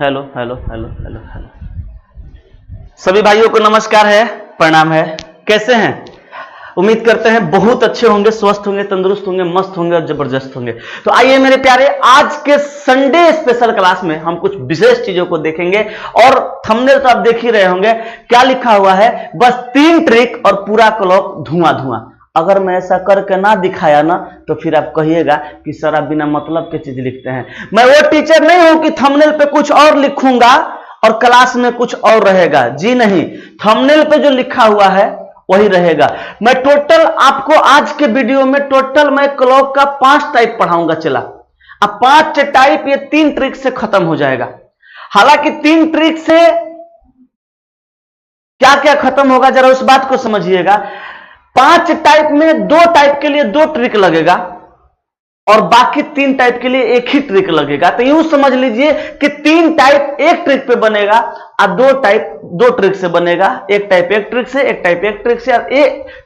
Hello hello hello hello hello सभी भाइयों को नमस्कार है, प्रणाम है। कैसे हैं? उम्मीद करते हैं बहुत अच्छे होंगे, स्वस्थ होंगे, तंदुरुस्त होंगे, मस्त होंगे और जबरदस्त होंगे। तो आइए मेरे प्यारे, आज के संडे स्पेशल क्लास में हम कुछ विशेष चीजों को देखेंगे। और थंबनेल तो आप देख ही रहे होंगे, क्या लिखा हुआ है, बस 3 ट्रिक और पूरा क्लॉक धुआं धुआं। अगर मैं ऐसा करके ना दिखाया ना तो फिर आप कहिएगा कि सर आप बिना मतलब के चीज लिखते हैं। मैं वो टीचर नहीं हूं कि थंबनेल पे कुछ और लिखूंगा और क्लास में कुछ और रहेगा। जी नहीं, थंबनेल पे जो लिखा हुआ है वही रहेगा। मैं टोटल आपको आज के वीडियो में मैं क्लॉक का 5 टाइप पढ़ाऊंगा। चला, अब 5 टाइप ये 3 ट्रिक से खत्म हो जाएगा। हालांकि 3 ट्रिक से क्या क्या खत्म होगा जरा उस बात को समझिएगा। 5 टाइप में 2 टाइप के लिए 2 ट्रिक लगेगा और बाकी 3 टाइप के लिए 1 ही ट्रिक लगेगा। तो यूं समझ लीजिए कि 3 टाइप 1 ट्रिक पे बनेगा और 2 टाइप 2 ट्रिक से बनेगा। 1 टाइप 1 ट्रिक से, 1 टाइप 1 ट्रिक से और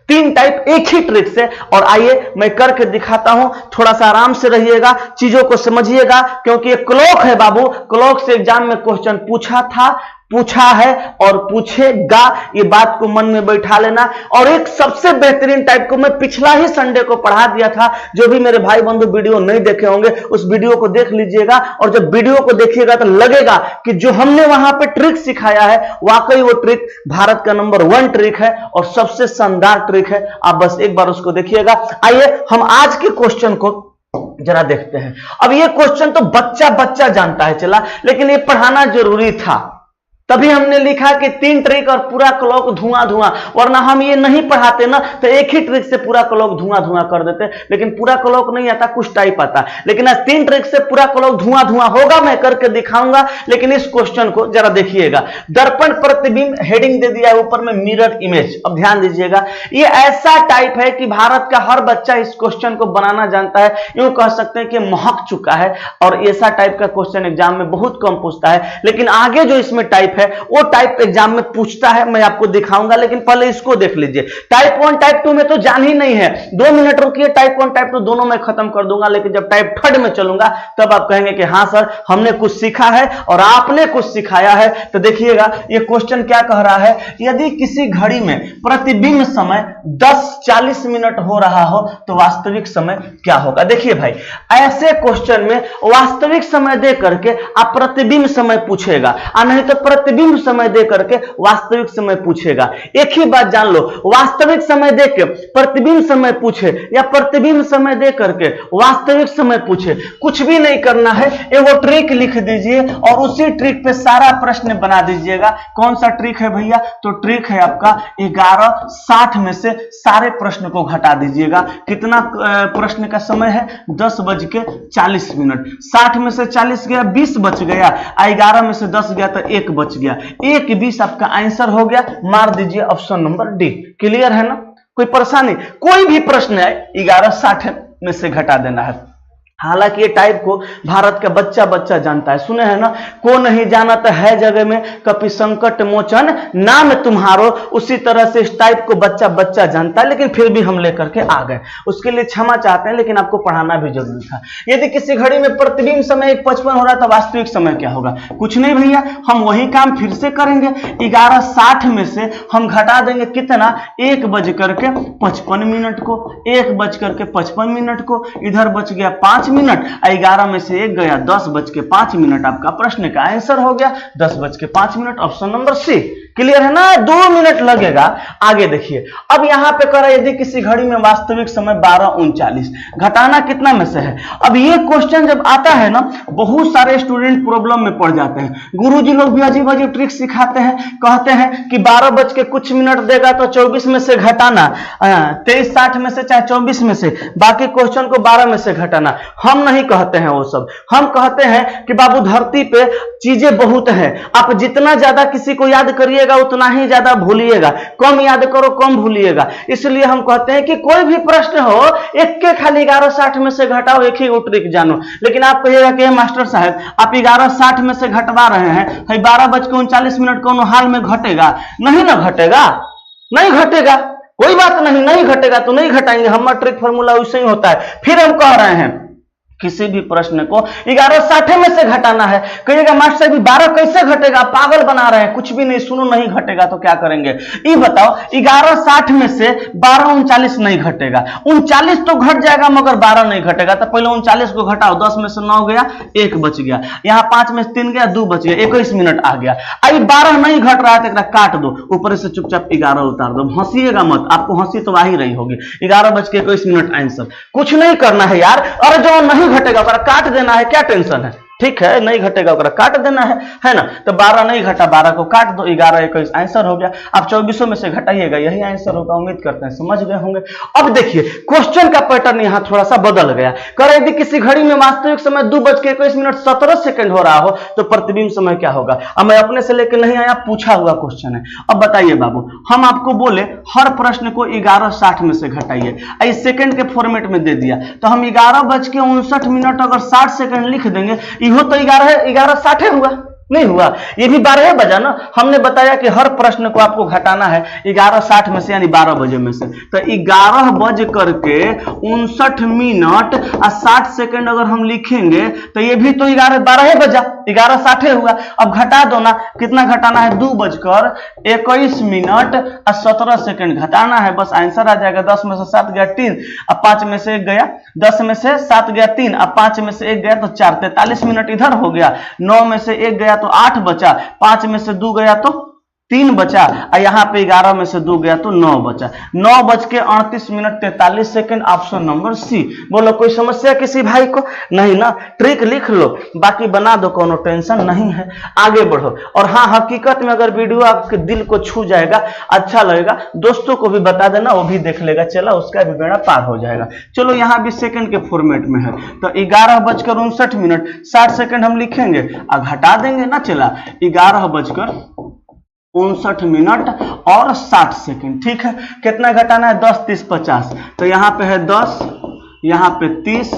3 टाइप 1 ही ट्रिक से। और आइए मैं करके दिखाता हूं, थोड़ा सा आराम से रहिएगा, चीजों को समझिएगा, क्योंकि ये क्लॉक है बाबू। क्लॉक से एग्जाम में क्वेश्चन पूछा है और पूछेगा, ये बात को मन में बैठा लेना। और एक सबसे बेहतरीन टाइप को मैं पिछला ही संडे को पढ़ा दिया था। जो भी मेरे भाई बंधु वीडियो नहीं देखे होंगे उस वीडियो को देख लीजिएगा, और जब वीडियो को देखिएगा तो लगेगा कि जो हमने वहां पे ट्रिक सिखाया है वाकई वो ट्रिक भारत का नंबर 1 ट्रिक है और सबसे शानदार ट्रिक है। आप बस एक बार उसको देखिएगा। आइए हम आज के क्वेश्चन को जरा देखते हैं। अब ये क्वेश्चन तो बच्चा जानता है, चला, लेकिन ये पढ़ाना जरूरी था, तभी हमने लिखा कि 3 ट्रिक और पूरा क्लॉक धुआं धुआं। वरना हम ये नहीं पढ़ाते ना तो 1 ही ट्रिक से पूरा क्लॉक धुआं धुआं कर देते। लेकिन पूरा क्लॉक नहीं आता, कुछ टाइप आता। लेकिन आज 3 ट्रिक से पूरा क्लॉक धुआं धुआं होगा, मैं करके दिखाऊंगा। लेकिन इस क्वेश्चन को जरा देखिएगा। दर्पण प्रतिबिंब हेडिंग दे दिया है ऊपर में, मिरर इमेज। अब ध्यान दीजिएगा, ये ऐसा टाइप है कि भारत का हर बच्चा इस क्वेश्चन को बनाना जानता है। यूं कह सकते हैं कि महक चुका है। और ऐसा टाइप का क्वेश्चन एग्जाम में बहुत कम पूछता है। लेकिन आगे जो इसमें टाइप है वो टाइप एग्जाम में पूछता है, मैं आपको दिखाऊंगा। लेकिन पहले इसको देख लीजिए। टाइप 1 टाइप 2 में तो जान ही नहीं है, 2 मिनट रुकिए, टाइप 1 टाइप 2 दोनों में खत्म कर दूंगा। लेकिन जब टाइप 3 में चलूंगा तब आप कहेंगे कि हाँ सर हमने कुछ सीखा है और आपने कुछ सिखाया है। तो देखिएगा ये क्वेश्चन क्या कह रहा है, यदि किसी घड़ी में प्रतिबिंब समय 10:40 मिनट हो रहा हो तो वास्तविक समय क्या होगा। देखिए भाई, ऐसे क्वेश्चन में वास्तविक समय दे करके आप प्रतिबिंब समय पूछेगा, और नहीं तो प्रतिबिंब समय दे करके वास्तविक समय पूछेगा। एक ही बात जान लो, वास्तविक समय दे के प्रतिबिंब समय पूछे या प्रतिबिंब समय दे करके वास्तविक समय पूछे, कुछ भी नहीं करना है। एगो ट्रिक लिख दीजिए और उसी ट्रिक पे सारा प्रश्न बना दीजिएगा। कौन सा ट्रिक है भैया? तो ट्रिक है आपका 11:60 में से सारे प्रश्न को घटा दीजिएगा। कितना प्रश्न का समय है? 10:40 मिनट। 60 में से 40 गया, 20 बच गया। 11 में से 10 गया तो 1 बच गया। 1:20 आपका आंसर हो गया। मार दीजिए ऑप्शन नंबर डी। क्लियर है ना? कोई परेशानी? कोई भी प्रश्न है 11:60 में से घटा देना है। हालांकि ये टाइप को भारत का बच्चा जानता है। सुने हैं ना, को नहीं जानता है जगह में कपि संकट मोचन नाम तुम्हारो। उसी तरह से इस टाइप को बच्चा जानता है, लेकिन फिर भी हम लेकर के आ गए। उसके लिए क्षमा चाहते हैं, लेकिन आपको पढ़ाना भी जरूरी था। यदि किसी घड़ी में प्रतिबिंब समय 1:55 हो रहा था, वास्तविक समय क्या होगा? कुछ नहीं भैया, हम वही काम फिर से करेंगे। 11:60 में से हम घटा देंगे कितना? 1:55 मिनट को, 1:55 को, इधर बच गया 5 मिनट। 11 में से 1 गया, 10:05 मिनट आपका प्रश्न का आंसर हो गया। 10:05 minute, option number C. Clear है ना? 2 मिनट लगेगा। आगे देखिए, अब यहां पे करा यदि किसी घड़ी में वास्तविक समय 12:39, घटाना कितना में से है? अब ये क्वेश्चन जब आता है ना, बहुत सारे स्टूडेंट प्रॉब्लम में पड़ जाते हैं। गुरुजी लोग भी अजीब अजीब ट्रिक सिखाते हैं, कहते हैं कि 12 बज के कुछ मिनट देगा तो 24 में से घटाना, 23:60 में से चाहे 24 में से, बाकी क्वेश्चन को 12 में से घटाना। हम नहीं कहते हैं वो सब। हम कहते हैं कि बाबू धरती पे चीजें बहुत हैं, आप जितना ज्यादा किसी को याद करिएगा उतना ही ज्यादा भूलिएगा, कम याद करो कम भूलिएगा। इसलिए हम कहते हैं कि कोई भी प्रश्न हो, एक के खाली 11:60 में से घटाओ, एक ही ट्रिक जानो। लेकिन आप कहिएगा कि मास्टर साहब आप 11:60 में से घटवा रहे हैं, 12:39 मिनट कौन हाल में घटेगा? नहीं ना घटेगा, नहीं घटेगा, कोई बात नहीं, नहीं घटेगा तो नहीं घटाएंगे। हमारा ट्रिक फॉर्मूला वैसे ही होता है। फिर हम कह रहे हैं किसी भी प्रश्न को 1160 में से घटाना है। कहिएगा मास्टर साहब 12 कैसे घटेगा, पागल बना रहे हैं, कुछ भी नहीं, सुनो नहीं घटेगा तो क्या करेंगे, ये बताओ। 1160 में से 12 39 नहीं घटेगा, 39 तो घट जाएगा मगर 12 नहीं घटेगा। तो पहले 39 को घटाओ, 10 में से 9 गया, 1 बच गया, यहाँ 5 में से 3 गया, 2 बच गया, 21 मिनट आ गया। आई 12 नहीं घट रहा है तो काट दो, ऊपर से चुपचाप 11 उतार दो, हंसीएगा मत, आपको हंसी तो आ ही रही होगी। 11:21 आंसर, कुछ नहीं करना है यार, और जो नहीं घटेगा ओकरा काट देना है, क्या टेंशन है, ठीक है, नहीं घटेगा ओकरा काट देना है ना। तो 12 नहीं घटा, 12 को काट दो, 11:21 आंसर हो गया। अब 24 में से घटाइएगा, यही आंसर होगा, उम्मीद करते हैं समझ गए होंगे। अब देखिए क्वेश्चन का पैटर्न यहां थोड़ा सा बदल गया। कर यदि किसी घड़ी में वास्तविक समय 2:21 हो रहा हो तो प्रतिबिंब समय क्या होगा। अब मैं अपने से लेकर नहीं आया, पूछा हुआ क्वेश्चन है। अब बताइए बाबू, हम आपको बोले हर प्रश्न को 11:60 में से घटाइए, इस सेकंड के फॉर्मेट में दे दिया, तो हम 11:59 अगर 60 सेकंड लिख देंगे, इहो तो 11:60 हुआ, नहीं हुआ, ये भी 12 बजा ना। हमने बताया कि हर प्रश्न को आपको घटाना है 11:60 में से, यानी 12 बजे में से। तो 11:59 और 60 सेकंड अगर हम लिखेंगे तो ये भी तो 12 बजा, 11:60 हुआ। अब घटा दो ना, कितना घटाना है, 2:21 और 17 सेकंड घटाना है, बस आंसर आ जाएगा। 10 में से 7 गया 3, अब 5 में से 1 गया, 10 में से 7 गया 3, अब 5 में से 1 गया तो 4, 43 मिनट इधर हो गया। 9 में से 1 गया तो 8 बचा, 5 में से 2 गया तो 3 बचा, और यहां पे 11 में से 2 गया तो 9 बचा। 9:38 ऑप्शन नंबर सी। बोलो कोई समस्या किसी भाई को नहीं ना, ट्रिक लिख लो, बाकी बना दो, कोनो टेंशन नहीं है, आगे बढ़ो। और हाँ, हकीकत में अगर वीडियो आपके दिल को छू जाएगा, अच्छा लगेगा, दोस्तों को भी बता देना, वो भी देख लेगा, चला उसका भी बेड़ा पार हो जाएगा। चलो यहाँ भी सेकंड के फॉर्मेट में है, तो 11:59 60 सेकंड हम लिखेंगे और घटा देंगे ना, चला 11:59 और 60 सेकंड, ठीक है। कितना घटाना है, 10, 30, 50, तो यहाँ पे है 10, यहाँ पे 30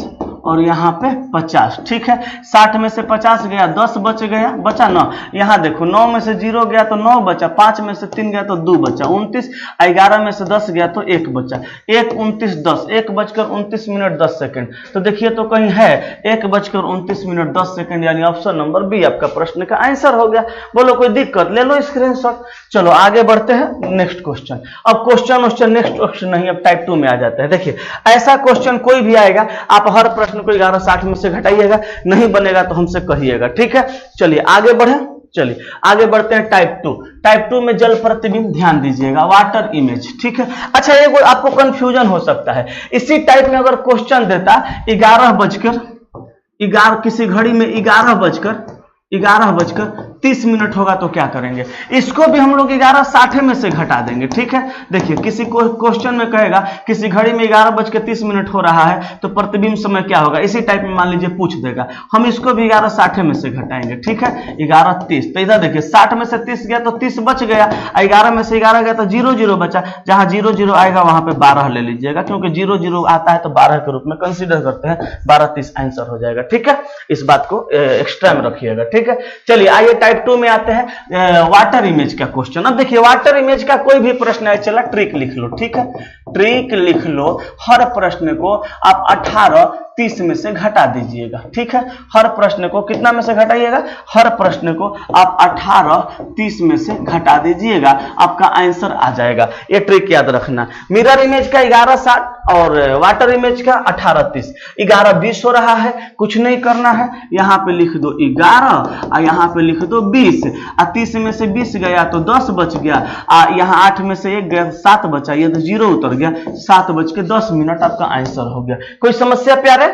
और यहाँ पे 50, ठीक है। 60 में से 50 गया, 10 बच गया, बचा 9। यहाँ देखो 9 में से 0 गया तो 9 बचा, 5 में से 3 गया तो 2 बचा, 29, 11 में से 10 गया तो 1 बचा, 1, 29, 10, 1:29 तो देखिए तो कहीं है 1:29 यानी ऑप्शन नंबर बी आपका प्रश्न का आंसर हो गया। बोलो कोई दिक्कत, ले लो स्क्रीनशॉट। चलो आगे बढ़ते हैं, नेक्स्ट क्वेश्चन। अब क्वेश्चन नेक्स्ट क्वेश्चन नहीं, अब टाइप 2 में आ जाते हैं। देखिए ऐसा क्वेश्चन कोई भी आएगा, आप हर प्रश्न को 11:60 में से घटाइएगा, नहीं बनेगा तो हमसे कहिएगा, ठीक है। चलिए आगे बढ़े, चलिए आगे बढ़ते हैं टाइप 2। टाइप 2 में जल प्रतिबिंब, ध्यान दीजिएगा, वाटर इमेज, ठीक है। अच्छा एक आपको कंफ्यूजन हो सकता है, इसी टाइप में अगर क्वेश्चन देता 11:11 किसी घड़ी में 11:30 होगा तो क्या करेंगे, इसको भी हम लोग 11:60 में से घटा देंगे, ठीक है। देखिए किसी क्वेश्चन में कहेगा किसी घड़ी में 11:30 हो रहा है तो प्रतिबिंब समय क्या होगा, इसी टाइप में मान लीजिए पूछ देगा, हम इसको भी 11:60 में से घटाएंगे, ठीक है। 11:30, तो इधर देखिए 60 में से 30 गया तो 30 बच गया, 11 में से 11 गया तो 0 बचा, जहां 0 आएगा वहां पे 12 ले लीजिएगा, क्योंकि 0 आता है तो 12 के रूप में कंसीडर करते हैं, 12:30 आंसर हो जाएगा, ठीक है। इस बात को एक्स्ट्रा में रखिएगा, ठीक है। चलिए आइए टाइप 2 में आते हैं, वाटर इमेज का क्वेश्चन। अब देखिए वाटर इमेज का कोई भी प्रश्न है, चला ट्रिक लिख लो, ठीक है, ट्रिक लिख लो। हर प्रश्न को आप 18:30 में से घटा दीजिएगा, ठीक है। हर प्रश्न को कितना में से घटाइएगा, हर प्रश्न को आप 18:30 में से घटा दीजिएगा, आपका आंसर आ जाएगा। ये ट्रिक याद रखना। मिरर इमेज का 11:60 और वाटर इमेज का 18:30, 11:20 हो रहा है, कुछ नहीं करना है, यहाँ पे लिख दो 11 और यहाँ पे लिख दो 20, 30 में से 20 गया तो 10 बच गया, यहाँ 8 में से 1 गया 7 बचा, ये तो 0 उतर गया, 7:10 आपका आंसर हो गया। कोई समस्या प्यारे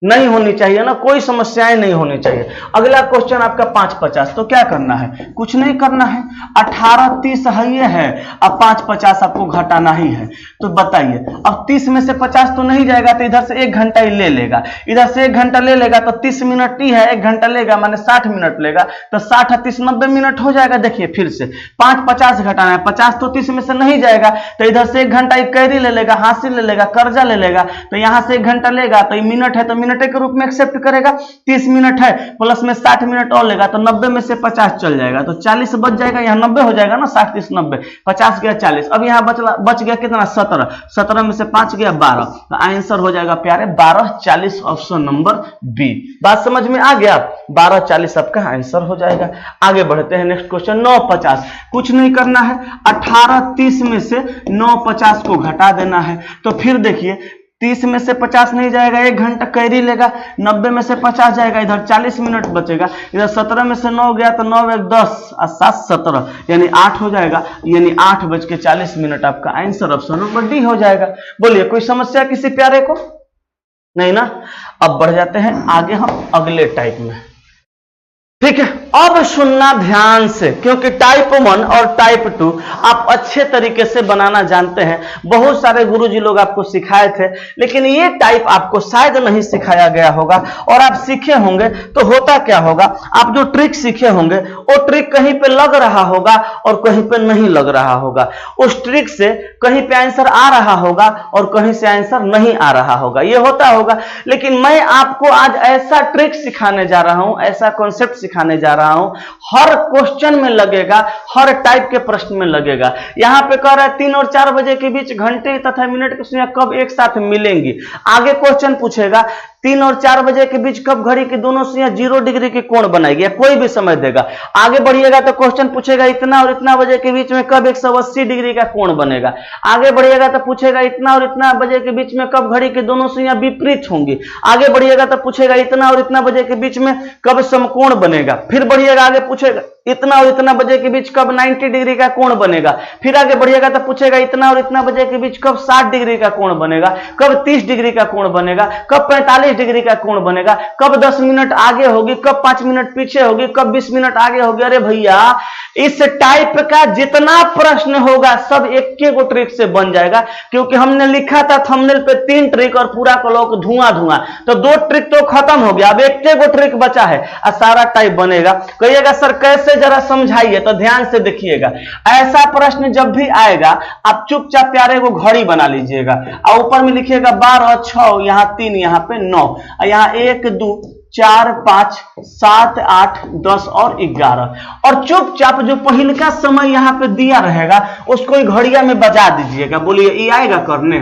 नहीं होनी चाहिए ना, कोई समस्याएं नहीं होनी चाहिए। अगला क्वेश्चन आपका 5:50, तो क्या करना है, कुछ नहीं करना है, 18:30 है, अब 5:50 आपको घटाना ही है। तो बताइए अब 30 में से 50 तो नहीं जाएगा, तो इधर से 1 घंटा ही ले लेगा, इधर से 1 घंटा ले लेगा तो 30 मिनट ही है, 1 घंटा लेगा माने 60 मिनट लेगा, तो 60 30 90 मिनट हो जाएगा। देखिए फिर से 5:50 घटाना है, 50 तो 30 में से नहीं जाएगा, तो इधर से 1 घंटा कैरी ले लेगा, हासिल ले लेगा, कर्जा ले लेगा, तो यहाँ से 1 घंटा लेगा, तो मिनट है तो मिनट के रूप में एक्सेप्ट करेगा। 30 मिनट है, प्लस में 60 मिनट और लेगा तो 90 में से 50 चल जाएगा, तो 40 बच जाएगा, यहाँ 90 हो जाएगा ना, 60 30 90, 50 गया 40। अब यहाँ बच गया कितना, 17, 17 में से 5 गया 12, तो आंसर हो जाएगा प्यारे 12 40, ऑप्शन नंबर बी। बात समझ में आ गया, 12 40 आपका आंसर हो जाएगा। आगे बढ़ते हैं, नेक्स्ट क्वेश्चन 9 50। कुछ नहीं करना है, 18 30 में से 9 50 को घटा देना है। तो फिर देखिए 30 में से 50 नहीं जाएगा, 1 घंटा कैरी लेगा, 90 में से 50 जाएगा, इधर 40 मिनट बचेगा, इधर 17 में से 9 गया तो 9 1 10 और 7 17 यानी 8 हो जाएगा, यानी 8:40 आपका आंसर ऑप्शन नंबर डी हो जाएगा। बोलिए कोई समस्या किसी प्यारे को? नहीं ना। अब बढ़ जाते हैं आगे हम अगले टाइप में, ठीक है। अब सुनना ध्यान से, क्योंकि टाइप 1 और टाइप 2 आप अच्छे तरीके से बनाना जानते हैं, बहुत सारे गुरुजी लोग आपको सिखाए थे, लेकिन ये टाइप आपको शायद नहीं सिखाया गया होगा, और आप सीखे होंगे तो होता क्या होगा, आप जो ट्रिक सीखे होंगे वो ट्रिक कहीं पे लग रहा होगा और कहीं पे नहीं लग रहा होगा। उस ट्रिक से कहीं पे आंसर आ रहा होगा और कहीं से आंसर नहीं आ रहा होगा, ये होता होगा। लेकिन मैं आपको आज ऐसा ट्रिक सिखाने जा रहा हूं, ऐसा कॉन्सेप्ट सिखाने जा रहा हूं, हर क्वेश्चन में लगेगा, हर टाइप के प्रश्न में लगेगा। यहां पे कह रहा है 3 और 4 बजे के बीच घंटे तथा मिनट की सुइयां कब एक साथ मिलेंगी। आगे क्वेश्चन पूछेगा 3 और 4 बजे के बीच कब घड़ी की दोनों सुइयां 0 डिग्री के कोण बनाएगी, या कोई भी समय देगा। आगे बढ़िएगा तो क्वेश्चन पूछेगा इतना और इतना बजे के बीच में कब 180 डिग्री का कोण बनेगा। आगे बढ़िएगा तो पूछेगा इतना और इतना बजे के बीच में कब घड़ी की दोनों सुइयां विपरीत होंगी। आगे बढ़िएगा तो पूछेगा इतना और इतना बजे के बीच में कब समकोण बनेगा। फिर बढ़िएगा आगे पूछेगा इतना और इतना बजे के बीच कब 90 डिग्री का कोण बनेगा। फिर आगे बढ़िएगा तो पूछेगा इतना और इतना बजे के बीच कब 60 डिग्री का कोण बनेगा, कब 30 डिग्री का कोण बनेगा, कब 45 डिग्री का कोण बनेगा, कब 10 मिनट आगे होगी, कब 5 मिनट पीछे होगी, कब 20 मिनट आगे होगी। अरे भैया इस टाइप का जितना प्रश्न होगा सब एक गो ट्रिक से बन जाएगा, क्योंकि हमने लिखा था थंबनेल पे 3 ट्रिक और पूरा क्लॉक धुआं धुआं, तो 2 ट्रिक तो खत्म हो गया, अब एक गो ट्रिक बचा है और सारा टाइप बनेगा। कहिएगा सर कैसे, जरा समझाइए, तो ध्यान से देखिएगा। ऐसा प्रश्न जब भी आएगा आप चुपचाप प्यारे को घड़ी बना लीजिएगा और ऊपर में लिखिएगा 12 6, यहाँ 3, यहाँ पे 9, यहाँ 1 2 4 5 7 8 10 और 11, और चुपचाप जो पहले का समय यहाँ पे दिया रहेगा उसको घड़िया में बजा दीजिएगा। बोलिए ये आएगा करने,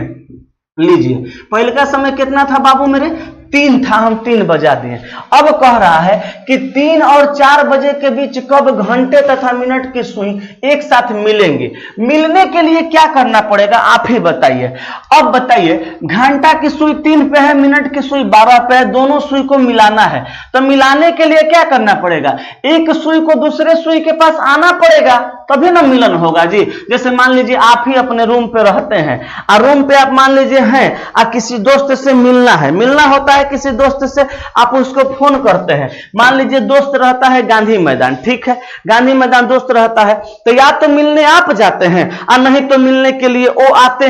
लीजिए पहले का समय कितना था बाबू मेरे, 3 था, हम 3 बजा दिए। अब कह रहा है कि 3 और 4 बजे के बीच कब घंटे तथा मिनट की सुई एक साथ मिलेंगे। मिलने के लिए क्या करना पड़ेगा आप ही बताइए। अब बताइए घंटा की सुई 3 पे है, मिनट की सुई 12 पे है, दोनों सुई को मिलाना है, तो मिलाने के लिए क्या करना पड़ेगा, एक सुई को दूसरे सुई के पास आना पड़ेगा, तभी ना मिलन होगा जी। जैसे मान लीजिए आप ही अपने रूम पे रहते हैं और रूम पे आप मान लीजिए हैं और किसी दोस्त से मिलना है, मिलना होता है किसी दोस्त से, आप उसको फोन करते हैं। मान लीजिए दोस्त रहता है गांधी मैदान, ठीक है, गांधी मैदान दोस्त रहता है, तो या तो मिलने आप जाते हैं और नहीं तो मिलने के लिए वो आते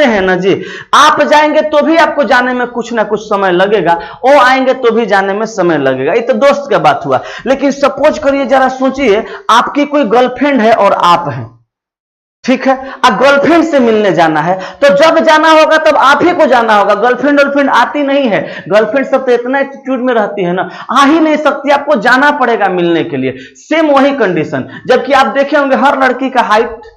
हैं ना जी। आप जाएंगे तो भी आपको जाने में कुछ ना कुछ समय लगेगा, वो आएंगे तो भी जाने में समय लगेगा। ये तो दोस्त का बात हुआ। लेकिन सपोज करिए, जरा सोचिए आपकी कोई गर्लफ्रेंड है और आप हैं, ठीक है, अब गर्लफ्रेंड से मिलने जाना है, तो जब जाना होगा तब आप ही को जाना होगा। गर्लफ्रेंड आती नहीं है, गर्लफ्रेंड सब तो इतना एटीट्यूड में रहती है ना, आ ही नहीं सकती, आपको जाना पड़ेगा मिलने के लिए। सेम वही कंडीशन, जबकि आप देखे होंगे हर लड़की का हाइट,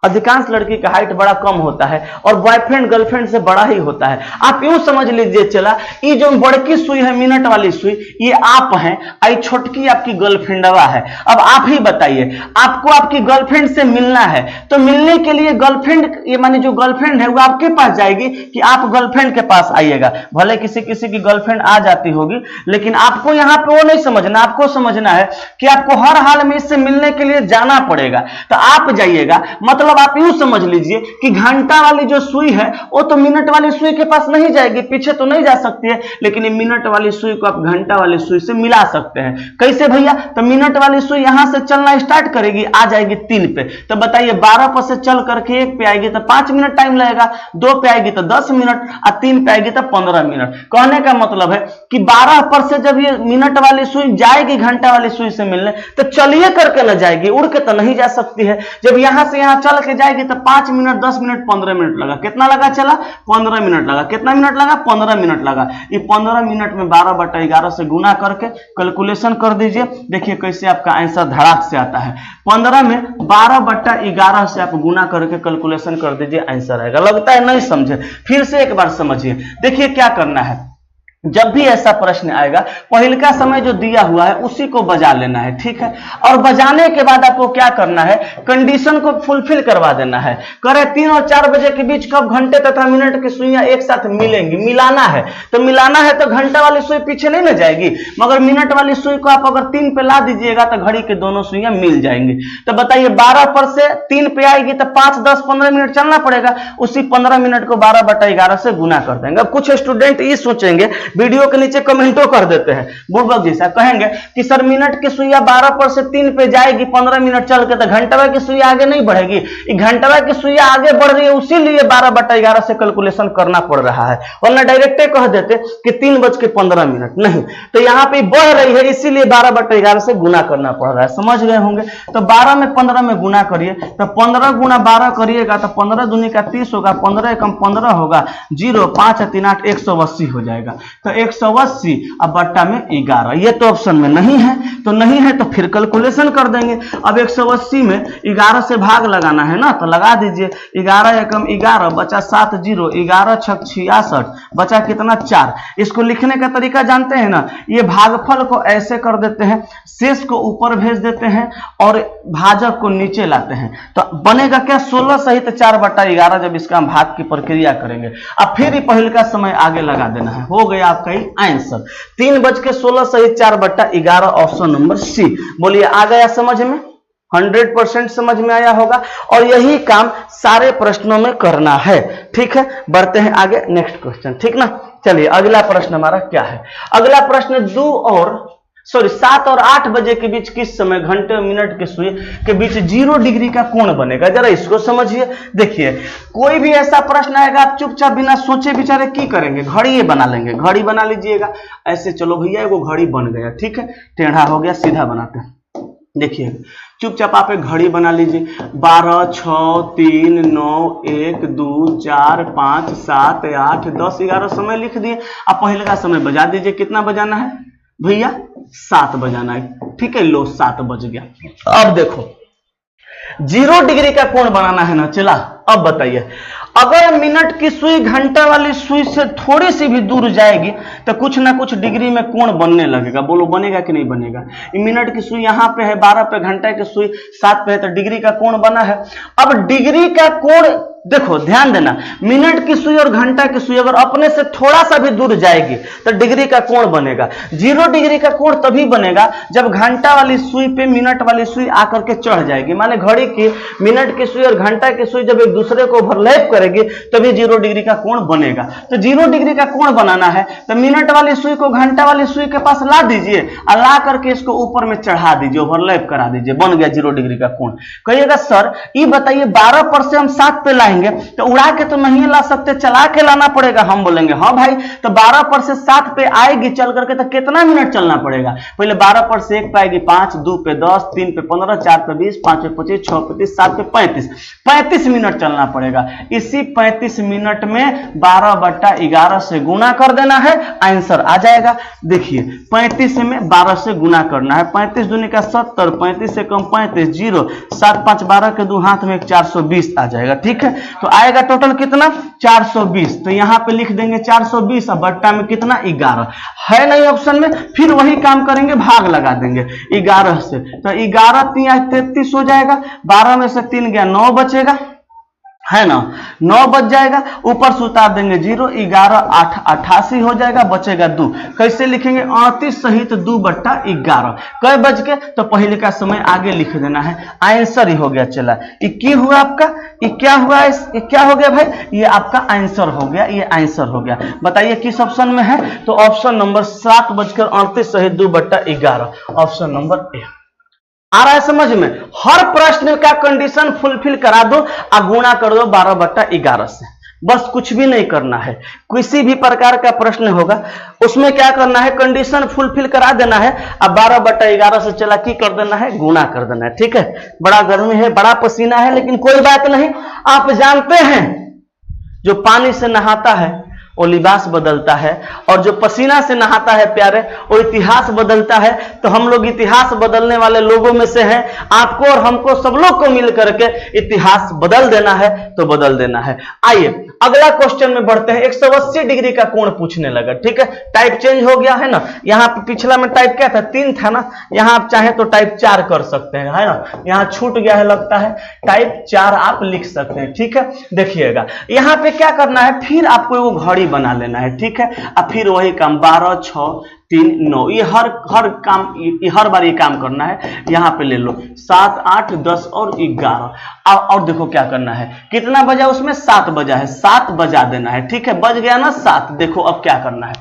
अधिकांश लड़की का हाइट बड़ा कम होता है और बॉयफ्रेंड गर्लफ्रेंड से बड़ा ही होता है। आप यूं समझ लीजिए चला, ये जो बड़की सुई है मिनट वाली सुई, ये आप हैं, आई छोटकी आपकी गर्लफ्रेंडवा है। अब आप ही बताइए, आपको आपकी गर्लफ्रेंड से मिलना है, तो मिलने के लिए गर्लफ्रेंड, ये माने जो गर्लफ्रेंड है वो आपके पास जाएगी कि आप गर्लफ्रेंड के पास आइएगा। भले किसी किसी की गर्लफ्रेंड आ जाती होगी, लेकिन आपको यहाँ पे वो नहीं समझना, आपको समझना है कि आपको हर हाल में इससे मिलने के लिए जाना पड़ेगा, तो आप जाइएगा। मतलब आप यूं समझ लीजिए कि घंटा वाली जो सुई है वो तो मिनट वाली सुई के पास नहीं जाएगी, पीछे तो नहीं जा सकती है, लेकिन ये मिनट वाली सुई को आप घंटा वाली सुई से मिला सकते हैं। कैसे भैया, तो मिनट वाली सुई यहां से चलना स्टार्ट करेगी, आ जाएगी 3 पे, तो बताइए 12 पर से चल करके 1 पे आएगी तो 5 मिनट टाइम लगेगा, 2 पे आएगी तो 10 मिनट और 3 पे आएगी तो 15 मिनट। कहने का मतलब है कि 12 पर से जब ये मिनट वाली सुई जाएगी घंटा वाली सुई से मिलने, तो चलिए करके न जाएगी, उड़ के तो नहीं जा सकती है। जब यहां से यहां चल चल के जाएगी तो 5 मिनट 10 मिनट 15 मिनट लगा। कितना लगा चला? 15 मिनट लगा। कितना मिनट लगा? 15 मिनट लगा। ये 15 मिनट में 12/11 से गुना करके कैलकुलेशन कर दीजिए। देखिए कैसे आपका आंसर धड़ाक से आता है। 15 में 12/11 से आप गुना करके कैलकुलेशन कर दीजिए, आंसर आएगा। लगता है नहीं समझे, फिर से एक बार समझिए। देखिए क्या करना है, जब भी ऐसा प्रश्न आएगा पहले का समय जो दिया हुआ है उसी को बजा लेना है, ठीक है। और बजाने के बाद आपको क्या करना है, कंडीशन को फुलफिल करवा देना है। करे 3 और 4 बजे के बीच कब घंटे तथा मिनट की सुइयां एक साथ मिलेंगी, मिलाना है। तो मिलाना है तो घंटा वाली सुई पीछे नहीं ना जाएगी, मगर मिनट वाली सुई को आप अगर 3 पे ला दीजिएगा तो घड़ी के दोनों सुइयां मिल जाएंगी। तो बताइए 12 पर से 3 पे आएगी तो 5 10 15 मिनट चलना पड़ेगा। उसी 15 मिनट को 12/11 से गुना कर देंगे। अब कुछ स्टूडेंट ये सोचेंगे, वीडियो के नीचे कमेंटो कर देते हैं बुड़बक जैसा, कहेंगे कि सर मिनट की सुइया 12 पर से 3 पे जाएगी 15 मिनट चल के, तो घंटवा की सुइया आगे नहीं बढ़ेगी। घंटवा की सुइया आगे बढ़ रही है, उसीलिए 12/11 से कैलकुलेशन करना पड़ रहा है, वरना डायरेक्ट कह देते कि 3:15 नहीं। तो यहाँ पे बढ़ रही है इसीलिए 12/11 से गुना करना पड़ रहा है। समझ गए होंगे। तो 12 में 15 में गुना करिए, तो 15 गुना 12 करिएगा तो 15 दूनी का 30 होगा, 15 एकम 15 होगा, 0 5 3 8 180 हो जाएगा। तो 180 अब बट्टा में 11, ये तो ऑप्शन में नहीं है, तो नहीं है तो फिर कैलकुलेशन कर देंगे। अब 180 में 11 से भाग लगाना है ना, तो लगा दीजिए। 11 एकम 11 बचा 7 0, 11 छक 66 बचा कितना 4। इसको लिखने का तरीका जानते हैं ना, ये भागफल को ऐसे कर देते हैं, शेष को ऊपर भेज देते हैं और भाजक को नीचे लाते हैं, तो बनेगा क्या 16 सहित 4/11 जब इसका हम भाग की प्रक्रिया करेंगे। अब फिर ही पहले का समय आगे लगा देना है, हो गया आपका ही आंसर 3:16 सहित 4/11 ऑप्शन नंबर सी। बोलिए आ गया समझ में? 100% समझ में आया होगा। और यही काम सारे प्रश्नों में करना है, ठीक है। बढ़ते हैं आगे, नेक्स्ट क्वेश्चन, ठीक ना। चलिए अगला प्रश्न हमारा क्या है। अगला प्रश्न 7 और 8 बजे के बीच किस समय घंटे और मिनट के सुई के बीच 0 डिग्री का कोण बनेगा। जरा इसको समझिए। देखिए कोई भी ऐसा प्रश्न आएगा आप चुपचाप बिना सोचे विचारे की करेंगे, घड़ी ये बना लेंगे। घड़ी बना लीजिएगा ऐसे, चलो भैया वो घड़ी बन गया, ठीक है। टेढ़ा हो गया, सीधा बनाते हैं। देखिए चुपचाप आप एक घड़ी बना लीजिए। 12 6 3 9 1 2 4 5 7 8 10 11 समय लिख दिए। आप पहले का समय बजा दीजिए। कितना बजाना है भैया? 7 बजाना है, ठीक है। लो 7 बज गया। अब देखो 0 डिग्री का कोण बनाना है ना, चला। अब बताइए अगर मिनट की सुई घंटा वाली सुई से थोड़ी सी भी दूर जाएगी तो कुछ ना कुछ डिग्री में कोण बनने लगेगा। बोलो बनेगा कि नहीं बनेगा? मिनट की सुई यहाँ पे है 12 पे, घंटा की सुई 7 पे है, तो डिग्री का कोण बना है। अब डिग्री का कोण देखो ध्यान देना, मिनट की सुई और घंटा की सुई अगर अपने से थोड़ा सा भी दूर जाएगी तो डिग्री का कोण बनेगा। 0 डिग्री का कोण तभी बनेगा जब घंटा वाली सुई पे मिनट वाली सुई आकर के चढ़ जाएगी। माने घड़ी की मिनट की सुई और घंटा की सुई जब एक दूसरे को ओवरलैप करेगी तभी 0 डिग्री का कोण बनेगा। तो 0 डिग्री का कोण बनाना है तो मिनट वाली सुई को घंटा वाली सुई के पास ला दीजिए और ला करके इसको ऊपर में चढ़ा दीजिए, ओवरलैप करा दीजिए, बन गया 0 डिग्री का कोण। कहिएगा सर ये बताइए 12 पर से हम 7 पे लाएंगे तो उड़ा के तो नहीं ला सकते, चला के लाना पड़ेगा। हम बोलेंगे हाँ भाई, तो 12 पर से 7 पे आएगी चल करके तो कितना मिनट चलना पड़ेगा? पहले 12 पर से 1 पे आएगी 5, 2 पे 10, 3 पे 15, 4 पे 20, 5 पे 25, 6 पे 30, 7 पे 35 मिनट चलना पड़ेगा। इसी 35 मिनट में 12/11 से गुना कर देना है, आंसर आ जाएगा। देखिए 35 में 12 से गुना करना है। 35 दूनी का 70, 35 से कम 35, 0 7 5 12 के 2 हाथ में 420 आ जाएगा, ठीक है। तो आएगा टोटल कितना? 420। तो यहां पे लिख देंगे 420 और बट्टा में कितना? 11 है नहीं ऑप्शन में। फिर वही काम करेंगे, भाग लगा देंगे 11 से, तो 11 3 33 हो जाएगा। 12 में से 3 गया 9 बचेगा, है ना, 9 बच जाएगा। ऊपर से उतार देंगे 0, 11 8 88 हो जाएगा, बचेगा 2। कैसे लिखेंगे? 38 सहित 2/11। कई बज के तो पहले का समय आगे लिख देना है, आंसर ही हो गया। चला ये की हुआ आपका, ये क्या हुआ, ये क्या हो गया भाई? ये आपका आंसर हो गया, ये आंसर हो गया। बताइए किस ऑप्शन में है? तो ऑप्शन नंबर 7:38 सहित 2/11 ऑप्शन नंबर ए। आ रहा है समझ में? हर प्रश्न का कंडीशन फुलफिल करा दो और गुणा कर दो 12/11 से। बस कुछ भी नहीं करना है। किसी भी प्रकार का प्रश्न होगा उसमें क्या करना है, कंडीशन फुलफिल करा देना है। अब 12/11 से चला की कर देना है, गुणा कर देना है। ठीक है, बड़ा गर्मी है, बड़ा पसीना है, लेकिन कोई बात नहीं। आप जानते हैं जो पानी से नहाता है वो लिबास बदलता है, और जो पसीना से नहाता है प्यारे वो इतिहास बदलता है। तो हम लोग इतिहास बदलने वाले लोगों में से हैं। आपको और हमको सब लोग को मिल करके इतिहास बदल देना है तो बदल देना है। आइए अगला क्वेश्चन में बढ़ते हैं। 180 डिग्री का कोण पूछने लगा। ठीक है, टाइप चेंज हो गया है ना। यहाँ पे पिछला में टाइप क्या था, 3 था ना, यहाँ आप चाहे तो टाइप 4 कर सकते हैं, है ना। यहाँ छूट गया है लगता है, टाइप 4 आप लिख सकते हैं। ठीक है, देखिएगा यहाँ पे क्या करना है, फिर आपको वो घड़ी बना लेना है। ठीक है, अब फिर वही काम 12, 6, 3, 9, ये हर काम, ये हर बार ये काम करना है। यहाँ पे ले लो 7, 8, 10 और 11। और देखो क्या करना है, कितना बजा उसमें, 7 बजा है, 7 बजा देना है। ठीक है, बज गया ना 7। देखो अब क्या करना है,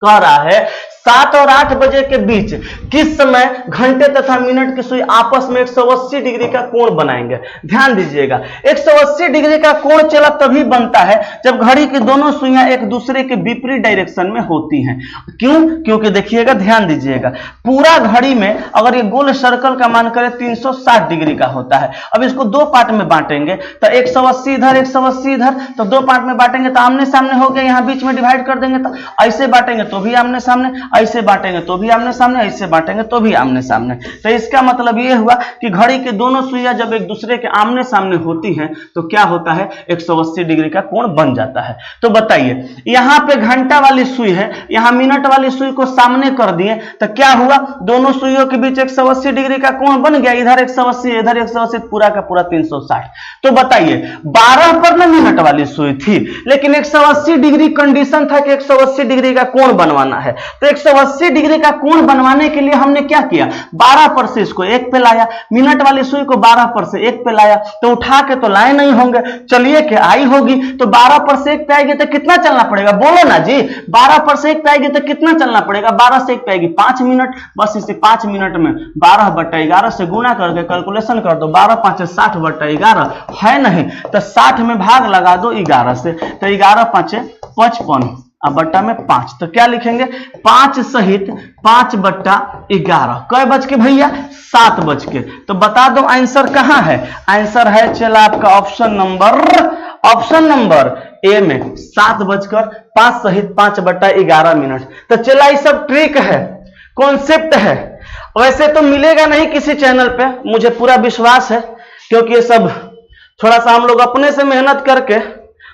कह रहा है 7 और 8 बजे के बीच किस समय घंटे तथा मिनट की सुई आपस में 180 डिग्री का कोण बनाएंगे। ध्यान दीजिएगा, 180 डिग्री का कोण चला तभी बनता है जब घड़ी की दोनों सुइयां एक दूसरे के विपरीत डायरेक्शन में होती हैं। क्यों? क्योंकि देखिएगा, ध्यान दीजिएगा, पूरा घड़ी में अगर ये गोल सर्कल का मान करें 360 डिग्री का होता है। अब इसको 2 पार्ट में बांटेंगे तो 180 इधर, 180 इधर, तो 2 पार्ट में बांटेंगे तो आमने सामने हो गया। यहाँ बीच में डिवाइड कर देंगे तो ऐसे बांटेंगे तो भी आमने सामने, ऐसे बांटेंगे तो भी आमने सामने, ऐसे बांटेंगे तो भी आमने सामने। तो इसका मतलब ये हुआ कि घड़ी के दोनों सुइयां जब एक दूसरे के आमने सामने होती हैं तो क्या होता है, 180 डिग्री का कोण बन जाता है। तो बताइए, यहाँ पे घंटा वाली सुई है, यहाँ मिनट वाली सुई को सामने कर दिए तो क्या हुआ, दोनों सुइयों के बीच 180 डिग्री का कोण बन गया। इधर 180, इधर 180, पूरा का पूरा 360। तो बताइए 12 पर ना मिनट वाली सुई थी, लेकिन 180 डिग्री कंडीशन था कि 180 डिग्री का कोण बनवाना है। तो 180 डिग्री का कोण बनवाने के लिए हमने क्या किया, 12 पर से इसको 1 पे लाया, मिनट वाली सुई को 12 पर से 1 पे लाया। तो उठा के तो लाए नहीं होंगे, चलिए कि आई होगी। तो 12 पर से 1 पे आएगी तो कितना चलना पड़ेगा, बोलो ना जी। 12 पर से 1 पे आएगी तो कितना चलना पड़ेगा, 12 से 1 पे आएगी 5 मिनट। बस इसे 5 मिनट में 12/11 से गुणा करके कैलकुलेशन कर दो। 12 5 60/11 है नहीं, तो 60 में भाग लगा दो 11 से, तो 11 5 55 अब बट्टा में 5। तो क्या लिखेंगे, 5 सहित 5/11। कै बज के भैया, 7 बज के। तो बता दो आंसर कहां है, आंसर है चला आपका ऑप्शन नंबर ए में 7:05 सहित 5/11 मिनट। तो चला ये सब ट्रिक है, कॉन्सेप्ट है। वैसे तो मिलेगा नहीं किसी चैनल पे, मुझे पूरा विश्वास है, क्योंकि ये सब थोड़ा सा हम लोग अपने से मेहनत करके,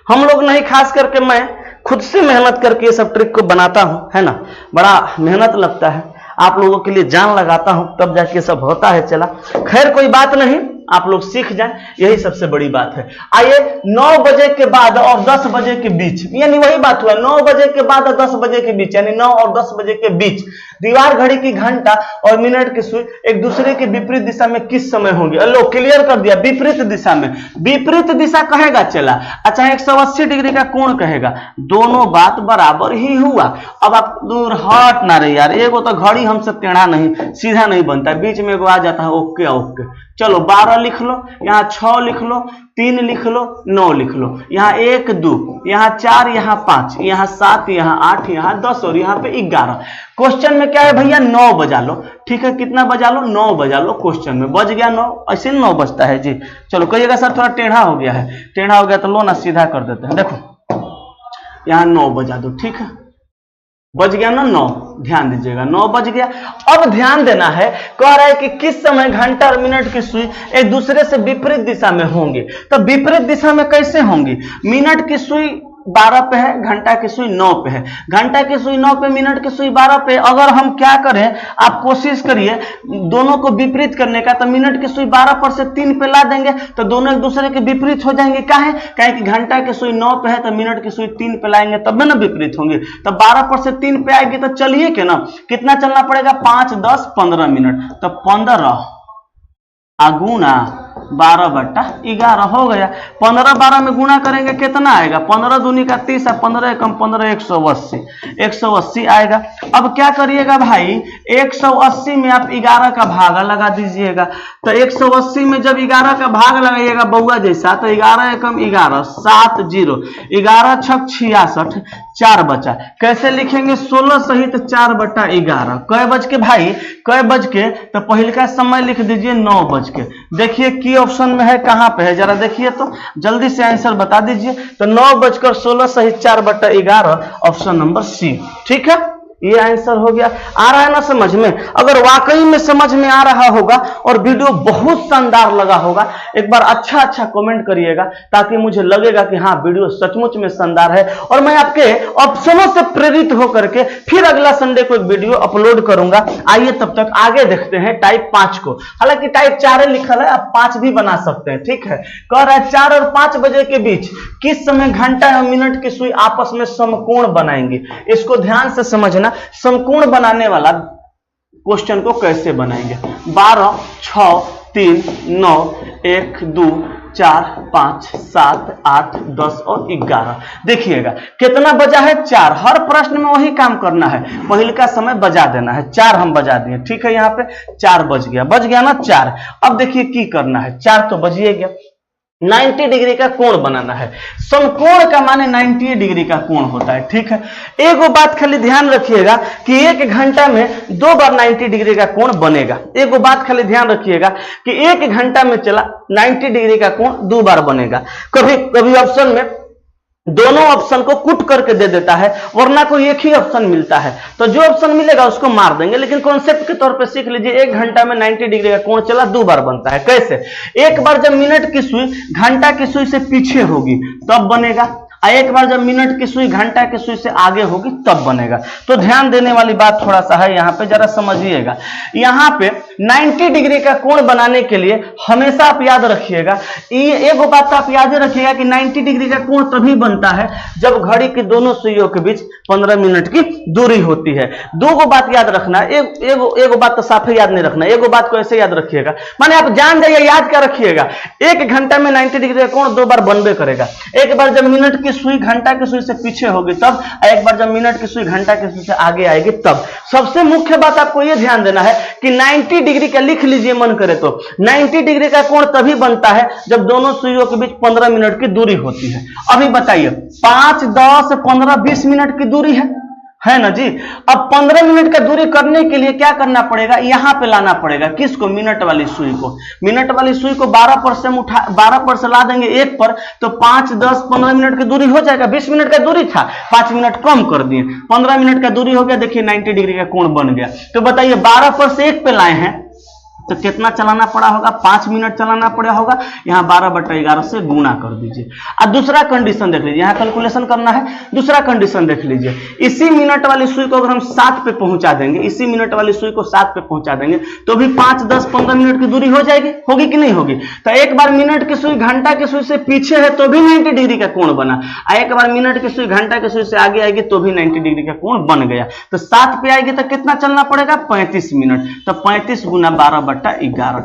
हम लोग नहीं खास करके मैं खुद से मेहनत करके ये सब ट्रिक को बनाता हूं, है ना। बड़ा मेहनत लगता है, आप लोगों के लिए जान लगाता हूं, तब जाके सब होता है। चला खैर कोई बात नहीं, आप लोग सीख जाएं, यही सबसे बड़ी बात है। आइए 9 बजे के बाद और 10 बजे के बीच, यानी वही बात हुआ, 9 बजे के बाद और 10 बजे के बीच, यानी 9 और 10 बजे के बीच दीवार घड़ी की घंटा और मिनट की सुई एक दूसरे के विपरीत दिशा में किस समय होंगे। लो क्लियर कर दिया, विपरीत दिशा में। विपरीत दिशा कहेगा चला, अच्छा 180 डिग्री का कोण कहेगा, दोनों बात बराबर ही हुआ। अब आप दूर हट ना रहे यार, एगो तो घड़ी हमसे टेढ़ा नहीं सीधा नहीं बनता, बीच में एगो आ जाता है ओके ओके। चलो 12 लिख लो, यहाँ 6 लिख लो, 3 लिख लो, 9 लिख लो, यहाँ 1 2, यहाँ 4, यहाँ 5, यहाँ 7, यहाँ 8, यहाँ 10 और यहाँ पे 11। क्वेश्चन में क्या है भैया, 9 बजा लो। ठीक है, कितना बजा लो, 9 बजा लो। क्वेश्चन में बज गया 9, ऐसे 9 बजता है जी। चलो कहिएगा सर थोड़ा टेढ़ा हो गया है, टेढ़ा हो गया तो लो ना सीधा कर देते हैं। देखो यहाँ 9 बजा दो, ठीक है, बज गया ना 9, ध्यान दीजिएगा 9 बज गया। अब ध्यान देना है, कह रहा है कि किस समय घंटा और मिनट की सुई एक दूसरे से विपरीत दिशा में होंगे। तो विपरीत दिशा में कैसे होंगी, मिनट की सुई 12 पे है, घंटा की सुई 9 पे है, घंटा की सुई 9 पे, मिनट की सुई 12 पे। अगर हम क्या करें, आप कोशिश करिए दोनों को विपरीत करने का, तो मिनट की सुई 12 पर से 3 पे ला देंगे तो दोनों एक दूसरे के विपरीत हो जाएंगे। काहे कि घंटा की सुई 9 पे है तो मिनट की सुई 3 पे लाएंगे तब ना विपरीत होंगे। तो 12 पर से 3 पे आएगी तो चलिए के ना, कितना चलना पड़ेगा, 5 10 15 मिनट। तो 15 गुना 12/11 हो गया। 15-12 में गुणा करेंगे कितना आएगा? 15 दूनी का 30 है, 15 एकम 15, 180, 180 आएगा। अब क्या करिएगा भाई, 180 में आप 11 का भागा लगा दीजिएगा। तो 180 में जब 11 का भाग लगाइएगा बउआ जैसा, तो 11 एकम 11, 7 0, 11 छक 66, 4 बचा। कैसे लिखेंगे? 16 सहित 4/11। कै बज के भाई? कै बज के? तो पहले का समय लिख दीजिए 9 बज के। देखिए की ऑप्शन में है, कहां पे है, जरा देखिए तो जल्दी से आंसर बता दीजिए। तो 9:16 सहित 4/11, ऑप्शन नंबर सी। ठीक है, ये आंसर हो गया। आ रहा है ना समझ में? अगर वाकई में समझ में आ रहा होगा और वीडियो बहुत शानदार लगा होगा, एक बार अच्छा कमेंट करिएगा, ताकि मुझे लगेगा कि हाँ वीडियो सचमुच में शानदार है और मैं आपके ऑप्शनों से प्रेरित होकर के फिर अगला संडे को एक वीडियो अपलोड करूंगा। आइए तब तक आगे देखते हैं टाइप 5 को। हालांकि टाइप 4 लिखल है, आप 5 भी बना सकते हैं। ठीक है, कह रहा है 4 और 5 बजे के बीच किस समय घंटा और मिनट की सुई आपस में समकोण बनाएंगे। इसको ध्यान से समझना, समकोण बनाने वाला क्वेश्चन को कैसे बनाएंगे। 12, 6, 3, 9, 1, 2, 4, 5, 7, 8, 10 और 11। देखिएगा कितना बजा है? 4। हर प्रश्न में वही काम करना है, पहले का समय बजा देना है। 4 हम बजा दिए। ठीक है, यहाँ पे 4 बज गया ना 4। अब देखिए की करना है, 4 तो बजिए गया। 90 डिग्री का कोण बनाना है। समकोण का माने 90 डिग्री का कोण होता है। ठीक है, एक बात खाली ध्यान रखिएगा कि 1 घंटा में 2 बार 90 डिग्री का कोण बनेगा। एक बात खाली ध्यान रखिएगा कि 1 घंटा में चला 90 डिग्री का कोण 2 बार बनेगा। कभी कभी ऑप्शन में दोनों ऑप्शन को कुट करके दे देता है, वरना कोई एक ही ऑप्शन मिलता है, तो जो ऑप्शन मिलेगा उसको मार देंगे। लेकिन कॉन्सेप्ट के तौर पे सीख लीजिए, 1 घंटा में 90 डिग्री का कोण चला 2 बार बनता है। कैसे? एक बार जब मिनट की सुई घंटा की सुई से पीछे होगी तब बनेगा, एक बार जब मिनट की सुई घंटा की सुई से आगे होगी तब बनेगा। तो ध्यान देने वाली बात थोड़ा सा है यहाँ पे, जरा समझिएगा। यहाँ पे 90 डिग्री का कोण बनाने के लिए हमेशा आप याद रखिएगा, एक बात आप याद रखिएगा कि 90 डिग्री का कोण तभी बनता है जब घड़ी की दोनों सुइयों के बीच 15 मिनट की दूरी होती है। 2 बात याद रखना, एक बात तो साफ याद नहीं रखना, एक बात को ऐसे याद रखिएगा, माने आप जान जाइए, याद क्या रखिएगा, 1 घंटा में 90 डिग्री का कोण 2 बार बनबे करेगा। एक बार जब मिनट की सुई घंटा की सुई से पीछे होगी तब, एक बार जब मिनट की सुई घंटा की सुई से आगे आएगी तब। सबसे मुख्य बात आपको यह ध्यान देना है कि 90 डिग्री का लिख लीजिए मन करे तो, 90 डिग्री का कोण तभी बनता है जब दोनों सुइयों के बीच 15 मिनट की दूरी होती है। अभी बताइए 5, 10, 15, 20 मिनट की दूरी है ना जी। अब 15 मिनट का दूरी करने के लिए क्या करना पड़ेगा? यहां पे लाना पड़ेगा किसको? मिनट वाली सुई को। मिनट वाली सुई को 12 पर से 12 पर से ला देंगे 1 पर, तो 5, 10, 15 मिनट की दूरी हो जाएगा। 20 मिनट का दूरी था, 5 मिनट कम कर दिए, 15 मिनट का दूरी हो गया। देखिए 90 डिग्री का कोण बन गया। तो बताइए 12 पर से 1 पे लाए हैं तो कितना चलाना पड़ा होगा? 5 मिनट चलाना पड़ा होगा। यहाँ 12/11 से गुणा कर दीजिए। अब दूसरा कंडीशन देख लीजिए, यहाँ कैलकुलेशन करना है। दूसरा कंडीशन देख लीजिए, इसी मिनट वाली सुई को अगर हम 7 पे पहुंचा देंगे, इसी मिनट वाली सुई को 7 पे पहुंचा देंगे तो भी 5, 10, 15 मिनट की दूरी हो जाएगी, होगी कि नहीं होगी? तो एक बार मिनट की सुई घंटा की सुई से पीछे है तो भी 90 डिग्री का कोण बना, एक बार मिनट की सुई घंटा की सुई से आगे आएगी तो भी 90 डिग्री का कोण बन गया। तो 7 पे आएगी तो कितना चलना पड़ेगा? 35 मिनट। तो 35 गुना 12/11।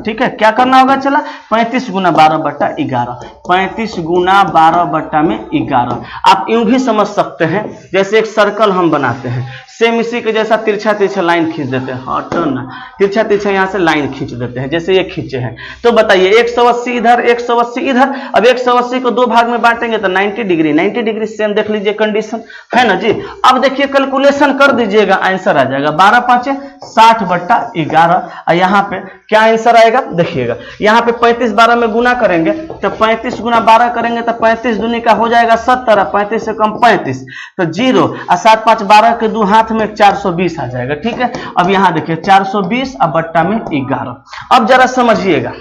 ठीक है, क्या करना होगा? चला 35 गुना 12/11, 35 गुना 12/11। आप यूं भी समझ सकते हैं जैसे एक सर्कल हम बनाते हैं, सेम इसी के जैसा तिरछा तिरछा लाइन खींच देते हैं। हटो ना, तिरछा तिरछा यहां से लाइन खींच देते हैं, जैसे ये खींचे हैं। तो बताइए 180 इधर, 180 इधर। अब 180 को 2 भाग में बांटेंगे तो 90 डिग्री, 90 डिग्री सेम देख लीजिए कंडीशन, है ना जी। अब देखिए कैलकुलेशन कर दीजिएगा, आंसर आ जाएगा 12 5 60/11। और यहाँ पे क्या आंसर आएगा देखिएगा, यहाँ पे 35 12 में गुना करेंगे तो 35 गुना 12 करेंगे तो 35 दूनी का हो जाएगा 70, 35 से कम 35 तो 0, और 7 5 12 के 2 हाथ में 420 आ जाएगा। ठीक है, अब यहाँ देखिए 420 और बट्टा में 11। अब जरा समझिएगा,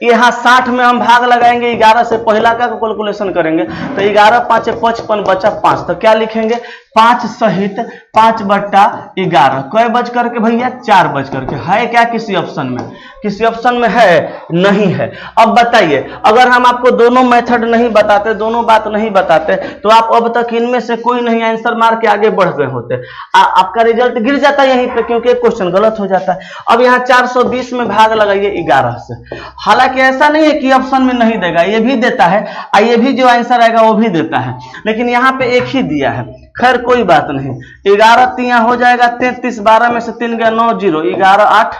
यहाँ 60 में हम भाग लगाएंगे 11 से, पहला का कैलकुलेशन करेंगे तो 11 5 55 बचा 5, तो क्या लिखेंगे? 5 सहित 5/11 कै बज करके भैया 4 बज करके है क्या किसी ऑप्शन में? किसी ऑप्शन में है नहीं है। अब बताइए अगर हम आपको दोनों मेथड नहीं बताते, दोनों बात नहीं बताते तो आप अब तक इनमें से कोई नहीं आंसर मार के आगे बढ़ गए होते। आपका रिजल्ट गिर जाता है यहीं पे, क्योंकि एक क्वेश्चन गलत हो जाता है। अब यहाँ 420 में भाग लगाइए 11 से। हालांकि ऐसा नहीं है कि ऑप्शन में नहीं देगा, ये भी देता है और ये भी जो आंसर आएगा वो भी देता है, लेकिन यहाँ पे एक ही दिया है। खैर कोई बात नहीं, 11 तिया हो जाएगा 33, 12 में से 3 गया 9, 0, 11 8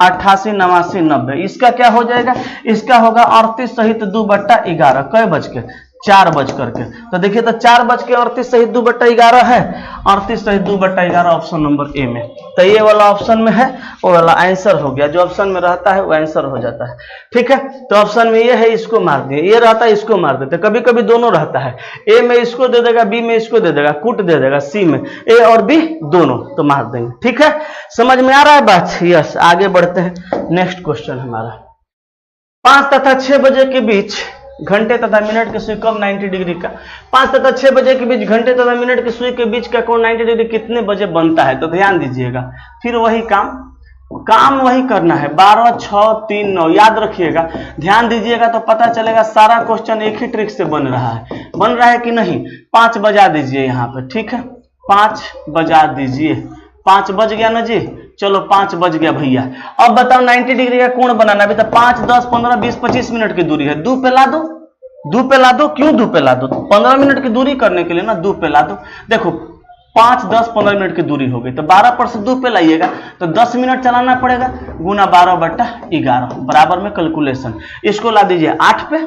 88 89 90। इसका क्या हो जाएगा? इसका होगा 38 सहित 2/11 कै बज के 4 बज करके। तो देखिए तो 4 बज के 38 सहित 2/11 है, 38 सहित 2/11 ऑप्शन नंबर ए में। तो ये वाला ऑप्शन में है, वो वाला आंसर हो गया। जो ऑप्शन में रहता है वो आंसर हो जाता है। ठीक है, तो ऑप्शन में ये है, इसको मार दिए, ये रहता है इसको मार देते। कभी कभी दोनों रहता है, ए में इसको दे देगा, बी में इसको दे देगा, कूट दे देगा, सी में ए और बी दोनों, तो मार देंगे। ठीक है, समझ में आ रहा है बात? यस, आगे बढ़ते हैं। नेक्स्ट क्वेश्चन हमारा 5 तथा 6 बजे के बीच घंटे तथा मिनट की सुई कब 90 डिग्री का? 5 तथा 6 बजे के बीच घंटे तथा मिनट की सुई के बीच का कोण 90 डिग्री कितने बजे बनता है? तो ध्यान दीजिएगा, फिर वही काम वही करना है। 12 6 3 9 याद रखिएगा, ध्यान दीजिएगा तो पता चलेगा सारा क्वेश्चन एक ही ट्रिक से बन रहा है कि नहीं। 5 बजा दीजिए यहाँ पे। ठीक है, 5 बजा दीजिए। 5 बज गया ना जी, चलो 5 बज गया भैया। अब बताओ 90 डिग्री का कोण बनाना। अभी तो 5 10 15 20 25 मिनट की दूरी है, 2 पे ला दो, 2 पे ला दो। क्यों 2 पे ला दो? 15 मिनट की दूरी करने के लिए ना, 2 पे ला दो। देखो 5 10 15 मिनट की दूरी हो गई, तो 12 पर से 2 पे लाइएगा तो 10 मिनट चलाना पड़ेगा, गुना 12/11 बराबर में कैलकुलेशन। इसको ला दीजिए 8 पे,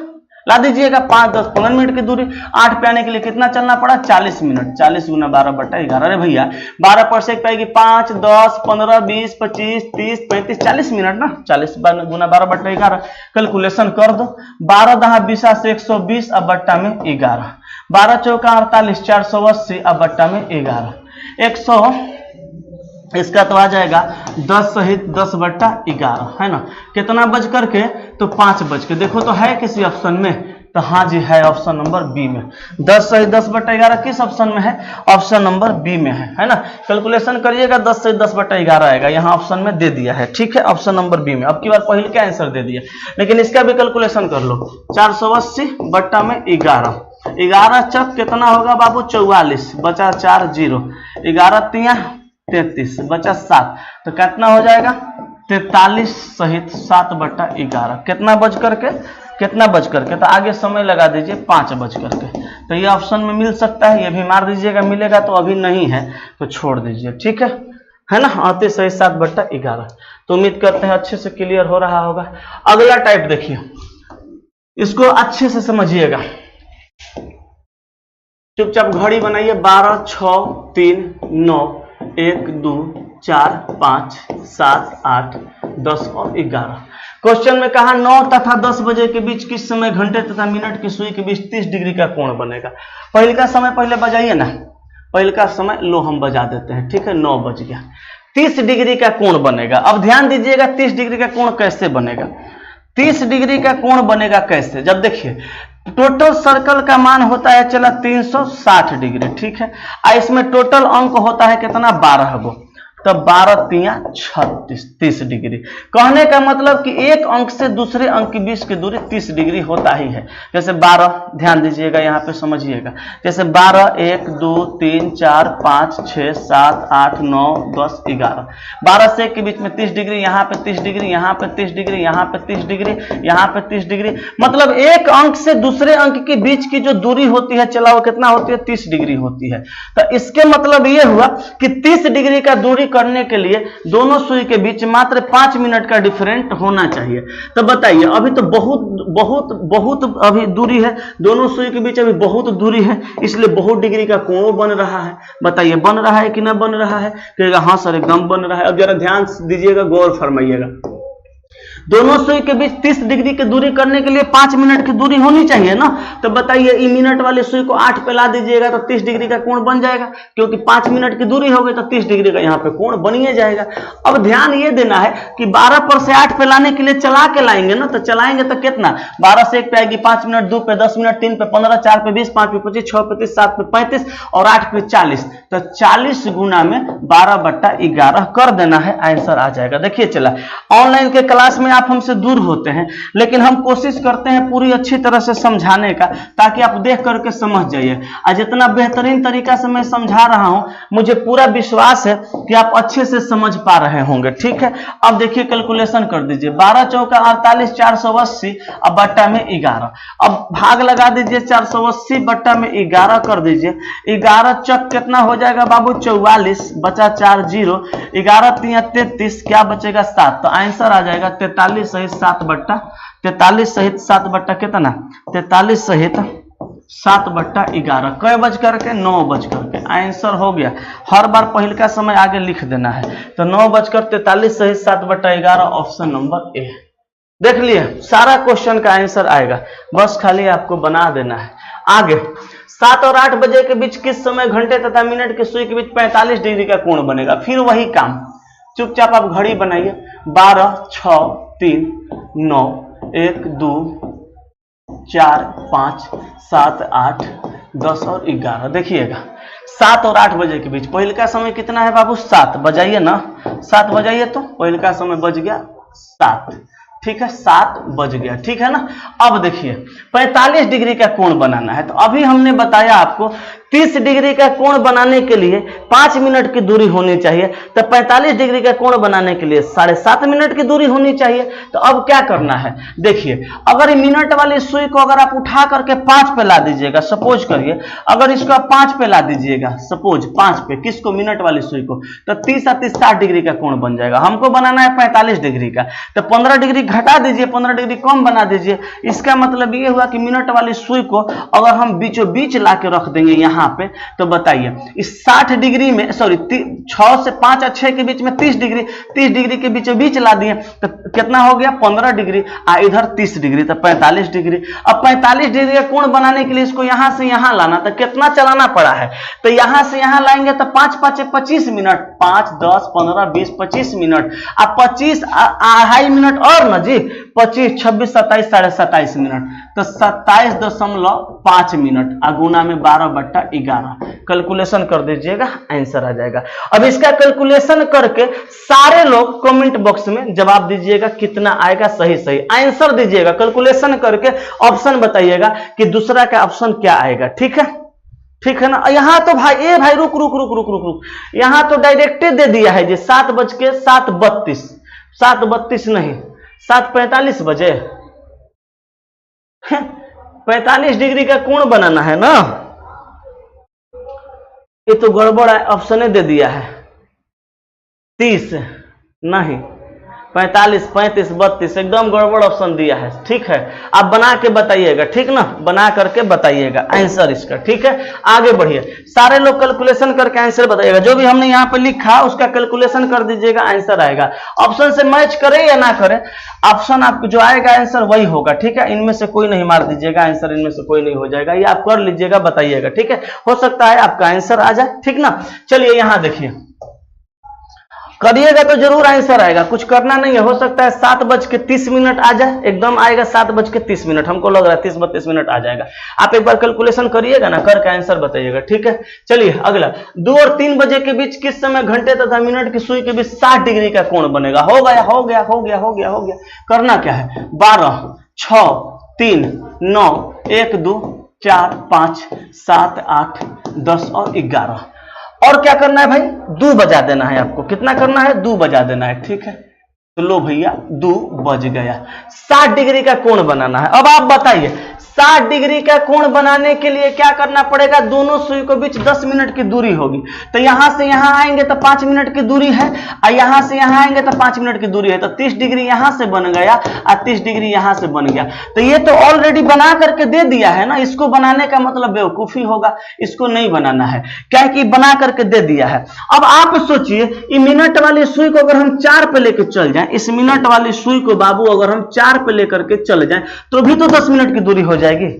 ला दीजिएगा 5 10 15 मिनट की दूरी। 8 पे आने के लिए कितना चलना पड़ा? 40 मिनट। 40 गुना 12/11। अरे भैया 12 पर से पाएगी 5 10 15 20 25 30 35 40 मिनट ना। 40 गुना 12/11 कैलकुलेशन कर दो। 12 10 20 से 120 अब बट्टा में 11। 12 चौका 48 480 अब बट्टा में 11। 100 इसका तो आ जाएगा 10 सहित 10/11 है ना। कितना बज करके? तो 5 बज के। देखो तो है किसी ऑप्शन में? तो हाँ जी है, ऑप्शन नंबर बी में। 10 सहित 10/11 किस ऑप्शन में है? ऑप्शन नंबर बी में है ना। कैलकुलेशन करिएगा, 10 सहित 10/11 आएगा, यहाँ ऑप्शन में दे दिया है। ठीक है, ऑप्शन नंबर बी में। अब की बार पहले का आंसर दे दिया, लेकिन इसका भी कैलकुलेशन कर लो। 480 बट्टा में 11। 11 चक कितना होगा बाबू? 44 बचा 4 0। 11 तिया 33 बचा 7, तो कितना हो जाएगा? 43 सहित 7/11। कितना बज करके? कितना बज करके? तो आगे समय लगा दीजिए 5 बज करके। तो ये ऑप्शन में मिल सकता है, ये भी मार दीजिएगा, मिलेगा तो अभी नहीं है तो छोड़ दीजिए। ठीक है ना। 38 सहित 7/11। तो उम्मीद करते हैं अच्छे से क्लियर हो रहा होगा। अगला टाइप देखिए, इसको अच्छे से समझिएगा। चुपचाप घड़ी बनाइए। 12 6 3 9 1 2 4 5 7 8 10 और 11। क्वेश्चन में कहा 9 तथा 10 बजे के बीच किस समय घंटे तथा मिनट की सुई के बीच 30 डिग्री का कोण बनेगा? पहले का समय पहले बजाइए ना, पहले का समय लो हम बजा देते हैं। ठीक है, 9 बज गया। 30 डिग्री का कोण बनेगा। अब ध्यान दीजिएगा 30 डिग्री का कोण कैसे बनेगा? 30 डिग्री का कोण बनेगा कैसे? जब देखिए टोटल सर्कल का मान होता है चला 360 डिग्री। ठीक है, इसमें टोटल अंक होता है कितना? 12 गो। तो 12 तिया 36 30 डिग्री। कहने का मतलब कि एक अंक से दूसरे अंक के बीच की दूरी 30 डिग्री होता ही है। जैसे 12, ध्यान दीजिएगा यहाँ पे समझिएगा। जैसे 12 1 2 3 4 5 6 7 8 9 10 11। 12 से 1 के बीच में 30 डिग्री, यहाँ पे 30 डिग्री, यहाँ पे 30 डिग्री, यहाँ पे 30 डिग्री, यहाँ पे 30 डिग्री। मतलब एक अंक से दूसरे अंक के बीच की जो दूरी होती है चला वो कितना होती है? 30 डिग्री होती है। तो इसके मतलब ये हुआ कि 30 डिग्री का दूरी करने के लिए दोनों सुई के बीच मात्र 5 मिनट का डिफरेंट होना चाहिए। तो बताइए अभी तो बहुत अभी दूरी है, दोनों सुई के बीच अभी बहुत दूरी है, इसलिए बहुत डिग्री का कोण बन रहा है। बताइए बन रहा है कि ना बन रहा है? कहेगा हाँ सर एकदम बन रहा है। अब जरा ध्यान दीजिएगा, गौर फरमाइएगा। दोनों सुई के बीच 30 डिग्री की दूरी करने के लिए 5 मिनट की दूरी होनी चाहिए ना। तो बताइए ई मिनट वाली सुई को 8 पे ला दीजिएगा तो 30 डिग्री का कोण बन जाएगा, क्योंकि 5 मिनट की दूरी हो गई तो 30 डिग्री का यहाँ पे कोण बनिए जाएगा। अब ध्यान ये देना है कि 12 पर से 8 पे लाने के लिए चला के लाएंगे ना, तो चलाएंगे तो कितना, 12 से 1 पे आएगी 5 मिनट, 2 पे 10 मिनट, 3 पे 15, 4 पे 20, 5 पे 25, 6 पे 30, 7 पे 35 और 8 पे 40। तो 40 गुना में 12/11 कर देना है, आंसर आ जाएगा। देखिए चला, ऑनलाइन के क्लास में आप हमसे दूर होते हैं, लेकिन हम कोशिश करते हैं पूरी अच्छी तरह से समझाने का, ताकि आप देख करके समझ जाइए। आज जितना बेहतरीन तरीका से मैं समझा रहा हूं, मुझे पूरा विश्वास है कि आप अच्छे से समझ पा रहे होंगे। ठीक है, अब देखिए कैलकुलेशन कर दीजिए, 12 चौका 48, 480 अब बट्टा में 11। अब भाग लगा दीजिए, 480 बट्टा में 11 कर दीजिए। 11 चक कितना हो जाएगा बाबू, 44 बचा 4 0, 11 3 33, क्या बचेगा 7। तो आंसर आ जाएगा 43 सहित 7 बट्टा 43 सहित 7 बट्टा कितना, 43 सहित 7/11। कई बज करके 9 बज करके, आंसर हो गया। हर बार पहले का समय आगे लिख देना है, तो 9:43 सहित 7/11 ऑप्शन नंबर ए। देख लिए, सारा क्वेश्चन का आंसर आएगा, बस खाली आपको बना देना है। आगे 7 और 8 बजे के बीच किस समय घंटे तथा मिनट की सुई के बीच 45 डिग्री का कोण बनेगा। फिर वही काम, चुपचाप आप घड़ी बनाइए, 12 6 3 9 1 2 4 5 7 8 10 और 11। देखिएगा 7 और 8 बजे के बीच पहले का समय कितना है बाबू, 7 बजाइए ना, 7 बजाइए, तो पहले का समय बज गया 7। ठीक है, 7 बज गया। ठीक है ना। अब देखिए 45 डिग्री का कोण बनाना है, तो अभी हमने बताया आपको 30 डिग्री का कोण बनाने के लिए 5 मिनट की दूरी होनी चाहिए, तो 45 डिग्री का कोण बनाने के लिए 7.5 मिनट की दूरी होनी चाहिए। तो अब क्या करना है, देखिए, अगर मिनट वाली सुई को अगर आप उठा करके 5 पे ला दीजिएगा, सपोज करिए अगर इसको आप 5 पे ला दीजिएगा, सपोज 5 पे, किसको, मिनट वाली सुई को, तो 30 और 30 60 डिग्री का कोण बन जाएगा। हमको बनाना है 45 डिग्री का, तो 15 डिग्री घटा दीजिए, 15 डिग्री कम बना दीजिए। इसका मतलब ये हुआ कि मिनट वाली सुई को अगर हम बीचों बीच ला के रख देंगे यहाँ पे, तो बताइए इस 60 डिग्री में, सॉरी 6 से 5 और 6 के बीच में 30 डिग्री के बीचों बीच ला दिए, तो कितना हो गया 15 डिग्री, इधर 30 डिग्री, तो 45 डिग्री। अब 45 डिग्री का कोण बनाने के लिए इसको यहां से यहां लाना, तो कितना चलाना पड़ा है, तो यहां से यहां लाएंगे तो 5 5 25 मिनट, 5 10 15 20 25 मिनट, अब 25 2.5 मिनट और ना जी, 25 26 27 27.5 मिनट, तो 27.5 मिनट, गुना में 12/11। कैलकुलेशन कर दीजिएगा, आंसर आ जाएगा। अब इसका कैलकुलेशन करके सारे लोग कमेंट बॉक्स में जवाब दीजिएगा, कितना आएगा, सही सही आंसर दीजिएगा। कैलकुलेशन करके ऑप्शन बताइएगा कि दूसरा का ऑप्शन क्या आएगा। ठीक है, ठीक है ना। यहां तो भाई भाई रुक रुक रुक रुक रुक रुक, यहां तो डायरेक्ट दे दिया है जी 7:32, 7:32 नहीं 7:45 बजे 45 डिग्री का कोण बनाना है ना, ये तो गड़बड़ है, ऑप्शन दे दिया है 30 नहीं 45 35 32, एकदम गड़बड़ ऑप्शन दिया है। ठीक है, आप बना के बताइएगा, ठीक ना, बना करके बताइएगा आंसर इसका। ठीक है, आगे बढ़िए, सारे लोग कैलकुलेशन करके आंसर बताइएगा। जो भी हमने यहाँ पे लिखा उसका कैलकुलेशन कर दीजिएगा, आंसर आएगा। ऑप्शन से मैच करे या ना करे, ऑप्शन आपको जो आएगा आंसर वही होगा। ठीक है, इनमें से कोई नहीं मार दीजिएगा, आंसर इनमें से कोई नहीं हो जाएगा, ये आप कर लीजिएगा, बताइएगा। ठीक है, हो सकता है आपका आंसर आ जाए। ठीक ना, चलिए यहाँ देखिए, करिएगा तो जरूर आंसर आएगा, कुछ करना नहीं है। हो सकता है 7:30 आ जाए, एकदम आएगा 7:30, हमको लग रहा है 30-32 मिनट आ जाएगा। आप एक बार कैलकुलेशन करिएगा ना, करके आंसर बताइएगा। ठीक है, चलिए अगला, 2 और 3 बजे के बीच किस समय घंटे तथा मिनट की सुई के बीच 60 डिग्री का कोण बनेगा। हो गया हो गया हो गया हो गया हो गया। करना क्या है, 12 6 3 9 1 2 4 5 7 8 10 और 11। और क्या करना है भाई, 2 बजा देना है आपको। कितना करना है, 2 बजा देना है। ठीक है, तो लो भैया 2 बज गया। 60 डिग्री का कोण बनाना है। अब आप बताइए 60 डिग्री का कोण बनाने के लिए क्या करना पड़ेगा, दोनों सुई के बीच 10 मिनट की दूरी होगी। तो यहां से यहां आएंगे तो 5 मिनट की दूरी है, और यहां से यहां आएंगे तो 5 मिनट की दूरी है। तो 30 डिग्री यहां से बन गया और 30 डिग्री यहां से बन गया। तो ये तो ऑलरेडी बना करके दे दिया है ना, इसको बनाने का मतलब बेवकूफी होगा, इसको नहीं बनाना है, क्या कि बना करके दे दिया है। अब आप सोचिए, ये मिनट वाली सुई को अगर हम 4 पे लेकर चल जाएं, इस मिनट वाली सुई को बाबू अगर हम 4 पे लेकर के चल जाएं तो भी तो 10 मिनट की दूरी हो जाएगी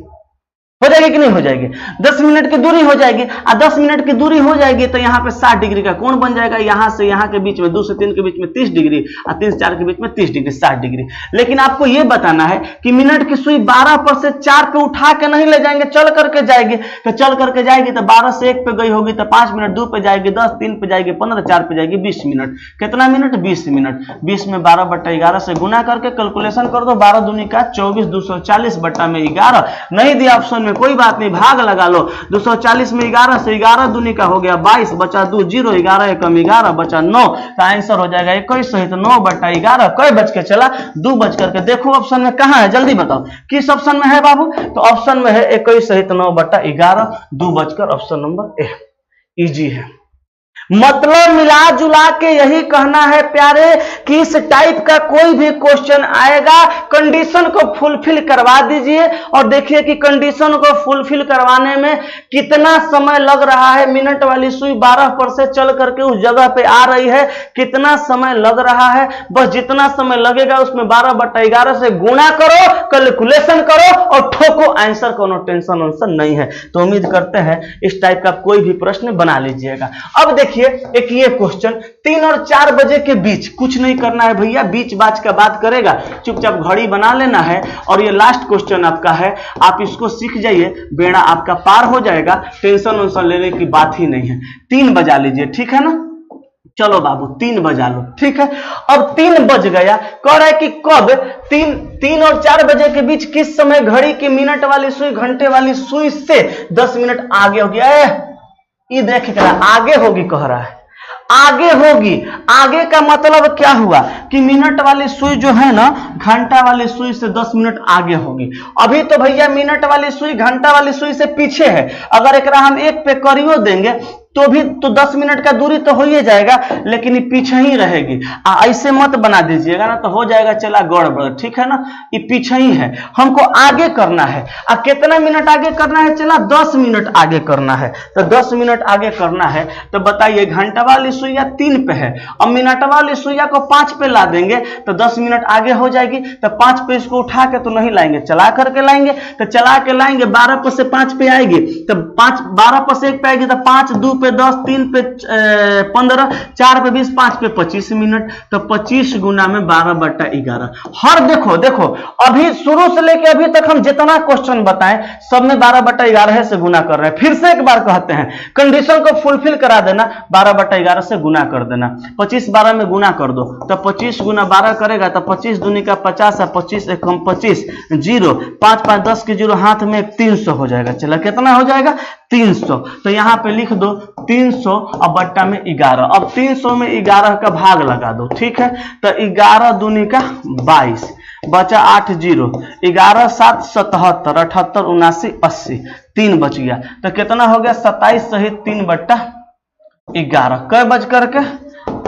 कि नहीं हो जाएगी? 10 मिनट की दूरी हो जाएगी, और 10 मिनट की दूरी हो जाएगी तो यहाँ पे 60 डिग्री का कोण बन जाएगा। यहां से यहां के बीच में 2 से 3 के बीच में 30 डिग्री, और 3 से 4 के बीच में 30 डिग्री, 60 डिग्री। लेकिन आपको यह बताना है कि मिनट की सुई 12 पर से 4 पे उठा के नहीं ले जाएंगे, चल करके जाएगी। तो चल करके जाएगी तो 12 से 1 पे गई होगी तो 5 मिनट, 2 पे जाएगी 10, 3 पे जाएगी 15, 4 पे जाएगी 20 मिनट। कितना मिनट? 20 मिनट। 20 में 12/11 से गुना करके कैलकुलेशन कर दो, 12 दूनी का 24, 240 बट्टा में 11। नहीं दिया ऑप्शन में, कोई बात नहीं, भाग लगा लो। 240 में 11 से 11 दूनी का हो गया 22, बचा 2, 0, 11 एकम 11, बचा 9। तो आंसर हो जाएगा 21 सहित 9/11। कई बच के चला? 2 बच करके। देखो ऑप्शन में कहां है, जल्दी बताओ किस ऑप्शन में है बाबू? तो ऑप्शन में है 21 सहित 9/11, 2 बचकर ऑप्शन नंबर ए। इजी है। मतलब मिला जुला के यही कहना है प्यारे कि इस टाइप का कोई भी क्वेश्चन आएगा, कंडीशन को फुलफिल करवा दीजिए और देखिए कि कंडीशन को फुलफिल करवाने में कितना समय लग रहा है। मिनट वाली सुई 12 पर से चल करके उस जगह पे आ रही है, कितना समय लग रहा है। बस जितना समय लगेगा उसमें 12/11 से गुणा करो, कैलकुलेशन करो और ठोको आंसर। कोनो टेंशन वंशन नहीं है। तो उम्मीद करते हैं इस टाइप का कोई भी प्रश्न बना लीजिएगा। अब देखिए एक ये क्वेश्चन, 3 और 4 बजे के बीच कुछ नहीं करना है भैया, बीच बाच का बात करेगा, चुपचाप घड़ी बना लेना है। और ये लास्ट क्वेश्चन आपका है, आप इसको सीख जाइए, बेड़ा आपका पार हो जाएगा, टेंशन वंशन लेने की बात ही नहीं है। 3 बजा लीजिए, ठीक है ना? चलो बाबू 3 बजा लो, ठीक है। अब 3 बज गया, कह रहा है कि कब 3 और 4 बजे के बीच किस समय घड़ी की मिनट वाली सुई घंटे वाली सुई से 10 मिनट आगे हो गया। ये देख कर आगे होगी कह रहा है, आगे होगी। आगे का मतलब क्या हुआ कि मिनट वाली सुई जो है ना घंटा वाली सुई से 10 मिनट आगे होगी। अभी तो भैया मिनट वाली सुई घंटा वाली सुई से पीछे है। अगर एक हम 1 पे करियो देंगे तो भी तो 10 मिनट का दूरी तो हो ही जाएगा, लेकिन ये पीछे ही रहेगी। ऐसे मत बना दीजिएगा ना, तो हो जाएगा चला गड़बड़, ठीक है ना? ये पीछे ही है, हमको आगे करना है। अब कितना मिनट आगे करना है? चला 10 मिनट आगे करना है। तो 10 मिनट आगे करना है तो बताइए, घंटा वाली सुइया 3 पे है, अब मिनट वाली सुइया को 5 पे ला देंगे तो 10 मिनट आगे हो जाएगी। तो 5 पे इसको उठा के तो नहीं लाएंगे, चला करके लाएंगे। तो चला के लाएंगे, 12 पर से 5 पे आएगी तो 12 पर से 1 पे आएगी तो 5, 2 पे 10, 3 पे 15, 4 पे 20, 5 पे 25 मिनट। तो 25 गुना में 12/11। हर देखो अभी शुरू से लेके अभी तक हम जितना क्वेश्चन बताएं सब में 12/11 से गुना कर रहे हैं। फिर से एक बार कहते हैं, कंडीशन को फुलफिल करा देना, 12/11 से गुना कर देना। 25 12 में गुना कर दो तो 25 गुना 12 करेगा तो 25 दूनी का 50 है, 25 एकम 25, 0, 5 5 10 के 0 हाथ में 300 हो जाएगा। चला कितना हो जाएगा? 300। तो यहां पे लिख दो 300 और बट्टा में 11। अब 300 में 11 का भाग लगा दो, ठीक है? तो 11 दूनी का 22, बचा 8, 0, 11 7 77, 78 79 80, 3 बच गया। तो कितना हो गया? 27 सहित 3/11। कै बज करके?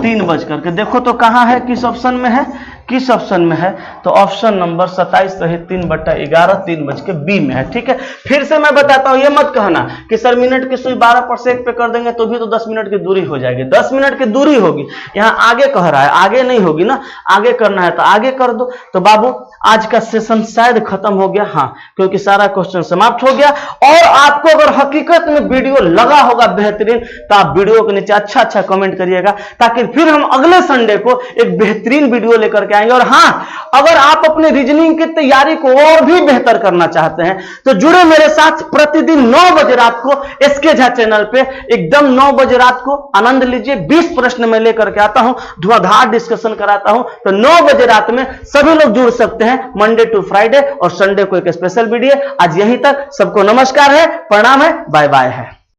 3 बज करके। देखो तो कहां है, किस ऑप्शन में है? किस ऑप्शन में है? तो ऑप्शन नंबर 27 सहित 3/11, 3 बज के बी में है, ठीक है? फिर से मैं बताता हूं, ये मत कहना कि सर मिनट की सुई 12 पर से 1 पे कर देंगे तो भी तो 10 मिनट की दूरी हो जाएगी। 10 मिनट की दूरी होगी, यहां आगे कह रहा है, आगे नहीं होगी ना, आगे करना है तो आगे कर दो। तो बाबू आज का सेशन शायद खत्म हो गया, हाँ, क्योंकि सारा क्वेश्चन समाप्त हो गया। और आपको अगर हकीकत में वीडियो लगा होगा बेहतरीन तो आप वीडियो के नीचे अच्छा कमेंट करिएगा, ताकि फिर हम अगले संडे को एक बेहतरीन वीडियो लेकर के आएंगे। और हाँ, अगर आप अपने रीजनिंग की तैयारी को और भी बेहतर करना चाहते हैं तो जुड़े मेरे साथ प्रतिदिन 9 बजे रात को एसके झा चैनल पे, एकदम 9 बजे रात को आनंद लीजिए। 20 प्रश्न मैं लेकर के आता हूं, धुआंधार डिस्कशन कराता हूं। तो 9 बजे रात में सभी लोग जुड़ सकते हैं, मंडे टू फ्राइडे, और संडे को एक स्पेशल वीडियो। आज यहीं तक, सबको नमस्कार है, प्रणाम है, बाय बाय है।